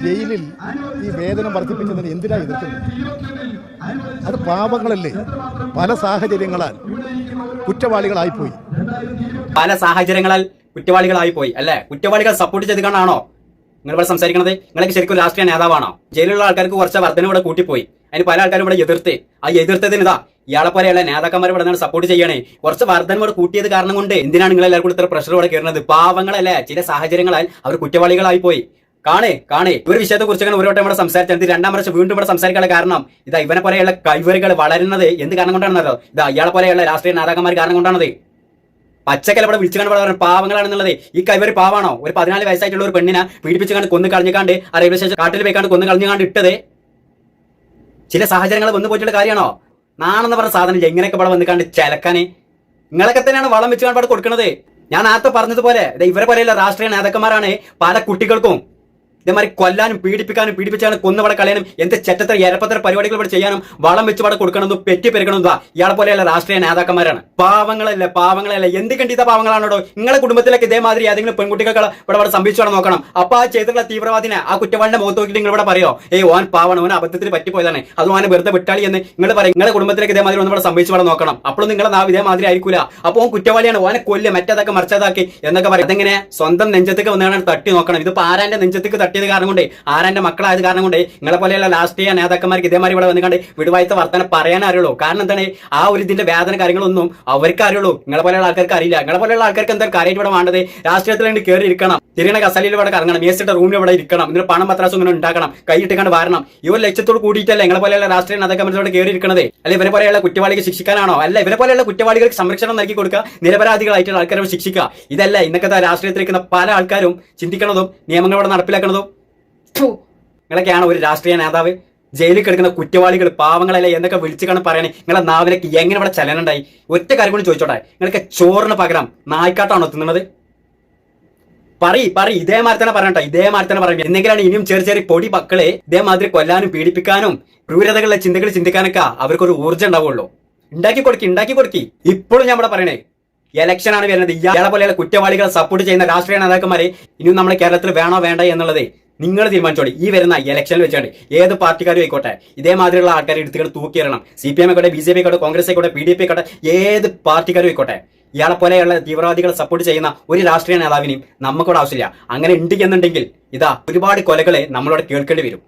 ജയിലിൽ ഈ വേതനം വർദ്ധിപ്പിച്ചതിന് എന്തിനാ എതിർക്കുന്നത്? അത് പാവങ്ങളല്ലേ, പല സാഹചര്യങ്ങളാൽ കുറ്റവാളികളായിപ്പോയി. പല സാഹചര്യങ്ങളാൽ കുറ്റവാളികളായിപ്പോയി അല്ലേ? കുറ്റവാളികൾ സപ്പോർട്ട് ചെയ്ത് കണ്ടാണോ നിങ്ങൾ ഇവിടെ സംസാരിക്കുന്നത്? നിങ്ങൾക്ക് ശരിക്കും രാഷ്ട്രീയ നേതാവാണോ? ജയിലിലുള്ള ആൾക്കാർക്ക് കുറച്ച് വർധന ഇവിടെ കൂട്ടിപ്പോയി. അതിന് പല ആൾക്കാരും ഇവിടെ എതിർത്ത്, ആ എതിർത്തതിന് ഇതാ ഇയാളെ പോലെയുള്ള നേതാക്കന്മാർ ഇവിടെ സപ്പോർട്ട് ചെയ്യണേ. കുറച്ച് വർധന ഇവിടെ കൂട്ടിയത് കാരണം കൊണ്ട് എന്തിനാണ് നിങ്ങൾ എല്ലാവർക്കും ഇത്ര പ്രഷർ ഇവിടെ കയറുന്നത്? പാവങ്ങളല്ലേ, ചില സാഹചര്യങ്ങളാൽ അവർ കുറ്റവാളികളായി പോയി. കാണേ ഒരു വിഷയത്തെ കുറിച്ച് ഒരു വട്ടം ഇവിടെ സംസാരിച്ചത്, രണ്ടാം വർഷം വീണ്ടും ഇവിടെ സംസാരിക്കാനുള്ള കാരണം ഇതാ ഇവനെ പോലെയുള്ള കൈവരികൾ വളരുന്നത് എന്ത് കാരണം കൊണ്ടാണെന്നല്ലോ? ഇതാ ഇയാളെ പോലെയുള്ള രാഷ്ട്രീയ നേതാക്കന്മാർ കാരണം കൊണ്ടാണത്. പച്ചക്കല ഇവിടെ വിളിച്ചു കണ്ട് പറയുന്നത് പാവങ്ങളാണെന്നുള്ളത്. ഈ കൈവരി പാവാണോ? ഒരു 14 വയസ്സായിട്ടുള്ള ഒരു പെണ്ണിനെ പീഡിപ്പിച്ചു കണ്ട് കൊന്നു കളഞ്ഞുകാണ്ട് ആ റെയിൽവേ സ്റ്റേഷൻ കാട്ടിൽ പോയിക്കാണ്ട് കൊന്നു കളഞ്ഞുകാണ്ട് ഇട്ടത് ചില സാഹചര്യങ്ങൾ വന്നു പോയിട്ടുള്ള കാര്യമാണോ? നാണെന്ന് പറഞ്ഞ സാധനം എങ്ങനെയൊക്കെ ഇവിടെ വന്നിക്കാണ്ട് ചിലക്കാന് നിങ്ങളൊക്കെ തന്നെയാണ് വളം വെച്ച് കണ്ട് ഇവിടെ കൊടുക്കുന്നത്. ഞാൻ നേരത്തെ പറഞ്ഞതുപോലെ ഇവരെ പോലെയുള്ള രാഷ്ട്രീയ നേതാക്കന്മാരാണ് പല കുട്ടികൾക്കും ഇതേമാതിരി കൊല്ലാനും പീഡിപ്പിച്ചാനും കൊന്നുവിടെ കളയാനും എന്ത് ചെറ്റത്ര എരപ്പത്ര പരിപാടികൾ ഇവിടെ ചെയ്യാനും വളം വെച്ച് ഇവിടെ കൊടുക്കണമെന്നും പെരുക്കണമെന്നും ഇയാളെ പോലെയുള്ള രാഷ്ട്രീയ നേതാക്കന്മാരാണ്. പാവങ്ങളല്ല എന്ത് കണ്ടിത്ത പാവങ്ങളാണോ? നിങ്ങളെ കുടുംബത്തിലേക്ക് ഇതേമാതിരി ഏതെങ്കിലും പെൺകുട്ടികൾക്ക് ഇവിടെ സംഭവിച്ചു നോക്കണം. അപ്പൊ ആ ചെയ്തിട്ടുള്ള തീവ്രവാദിനെ ആ കുറ്റവാളിന്റെ മുഖത്ത് നോക്കിയിട്ട് നിങ്ങൾ ഇവിടെ പറയോ ഓൻ പാവണം, ഓൻ അബദ്ധത്തിൽ പറ്റിപ്പോയതാണ്, അത് ഓനെ വെറുതെ വിട്ടാളി എന്ന് നിങ്ങൾ പറയും. നിങ്ങളുടെ കുടുംബത്തിലേക്ക് ഇതേമാതിരി ഒന്ന് ഇവിടെ സംഭവിച്ചു ഇവിടെ നോക്കണം. അപ്പോഴും നിങ്ങളെ നാവ് ഇതേമാതിരി ആയിരിക്കില്ല. അപ്പൊ ഓൻ കുറ്റവാളിയാണ്, ഓനെ കൊല്ല് മറ്റേതൊക്കെ മറിച്ചതാക്കി എന്നൊക്കെ പറയും. അതെങ്ങനെ സ്വന്തം നെഞ്ചത്തേക്ക് വന്നാണ് തട്ടി നോക്കണം. ഇതിപ്പോ ആരാന്റെ നെഞ്ചത്തേക്ക് തട്ടിയത് കാരണം കൊണ്ട്, ആരാന്റെ മക്കളായത് കാരണം കൊണ്ട് നിങ്ങളെ പോലെയുള്ള രാഷ്ട്രീയ നേതാക്കന്മാർക്ക് ഇതേമാതിരി ഇവിടെ വന്നുകൊണ്ട് വിടുവായത്തെ വർത്തമാനം പറയാൻ അറിയുള്ളൂ. കാരണം എന്താണ്, ആ ഒരു ഇതിന്റെ വേദന കാര്യങ്ങളൊന്നും അവർക്ക് അറിയുള്ളൂ, നിങ്ങളെ പോലെയുള്ള ആൾക്കാർക്ക് അറിയില്ല. നിങ്ങളെ പോലെയുള്ള ആൾക്കാർക്ക് എന്തായാലും കാര്യം ഇവിടെ വേണ്ടത് രാഷ്ട്രീയത്തിൽ വേണ്ടി കയറി ഇരിക്കണം, തിരിയണ കസലിൽ ഇവിടെ കറങ്ങണം, മേസിന്റെ റൂമിൽ ഇവിടെ ഇരിക്കണം, ഇതിന് പണം പത്രാസം ഇങ്ങനെ ഉണ്ടാക്കണം, കൈയിട്ടിക്കാണ്ട് വാരണം. ഇവർ ലക്ഷ്യത്തോട് കൂടിയിട്ടല്ലേ നിങ്ങളെ പോലെയുള്ള രാഷ്ട്രീയ നേതാക്കന്മാരോട് കയറി ഇരിക്കുന്നത്? അല്ലെ ഇവരെ പോലെയുള്ള കുറ്റവാളികൾ ശിക്ഷിക്കാനാണോ? അല്ല ഇവരെ പോലെയുള്ള കുറ്റവാളികൾക്ക് സംരക്ഷണം നൽകി കൊടുക്കുക, നിരപരാധികളായിട്ടുള്ള ആൾക്കാരെ ശിക്ഷിക്കുക. ഇതല്ല ഇന്നത്തെ രാഷ്ട്രീയത്തിലിരിക്കുന്ന പല ആൾക്കാരും ചിന്തിക്കുന്നതും നിയമങ്ങൾ ഇവിടെ നടപ്പിലാക്കുന്നതും. നിങ്ങളൊക്കെയാണ് ഒരു രാഷ്ട്രീയ നേതാവ്. ജയിലിൽ കിടക്കുന്ന കുറ്റവാളികൾ പാവങ്ങളല്ലേ എന്നൊക്കെ വിളിച്ചു പറയണേ. നിങ്ങളെ നാവിലേക്ക് എങ്ങനെ ഇവിടെ ചലനുണ്ടായി? ഒറ്റ കാര്യം കൂടി ചോദിച്ചോട്ടെ, നിങ്ങൾക്ക് ചോറിന് പകരം നായ്ക്കാട്ടാണോ തിന്നുന്നത്? പറയ് ഇതേമാതിരി തന്നെ പറയട്ടെ, ഇതേമാതിരി തന്നെ പറയും. എന്തെങ്കിലാണ് ഇനിയും ചെറിയ പൊടി മക്കളെ ഇതേമാതിരി കൊല്ലാനും പീഡിപ്പിക്കാനും ക്രൂരതകളുടെ ചിന്തകൾ ചിന്തിക്കാനൊക്കെ അവർക്കൊരു ഊർജ്ജം ഉണ്ടാവുള്ളൂ. ഉണ്ടാക്കി കൊടുക്കി. ഇപ്പോഴും ഞാൻ ഇവിടെ പറയണേ, ഇലക്ഷൻ ആണ് വരുന്നത്. ഇയാളെ പോലെയുള്ള കുറ്റവാളികളെ സപ്പോർട്ട് ചെയ്യുന്ന രാഷ്ട്രീയ നേതാക്കന്മാരെ ഇനിയും നമ്മുടെ കേരളത്തിൽ വേണോ വേണ്ട എന്നുള്ളത് നിങ്ങൾ തീരുമാനിച്ചോളി. ഈ വരുന്ന ഇലക്ഷനിൽ വെച്ചാണ് ഏത് പാർട്ടിക്കാരും ആയിക്കോട്ടെ ഇതേമാതിരിയുള്ള ആൾക്കാരെ എടുത്തുകൾ തൂക്കിയിടണം. CPM ആയിക്കോട്ടെ, BJP ആയിക്കോട്ടെ, കോൺഗ്രസ് ആയിക്കോട്ടെ, PDP ആയിക്കോട്ടെ, ഏത് പാർട്ടിക്കാരും ആയിക്കോട്ടെ ഇയാളെ പോലെയുള്ള തീവ്രവാദികളെ സപ്പോർട്ട് ചെയ്യുന്ന ഒരു രാഷ്ട്രീയ നേതാവിനെയും നമുക്കിവിടെ ആവശ്യമില്ല. അങ്ങനെ ഉണ്ട് എന്നുണ്ടെങ്കിൽ ഇതാ ഒരുപാട് കൊലകളെ നമ്മളോട് കേൾക്കേണ്ടി വരും.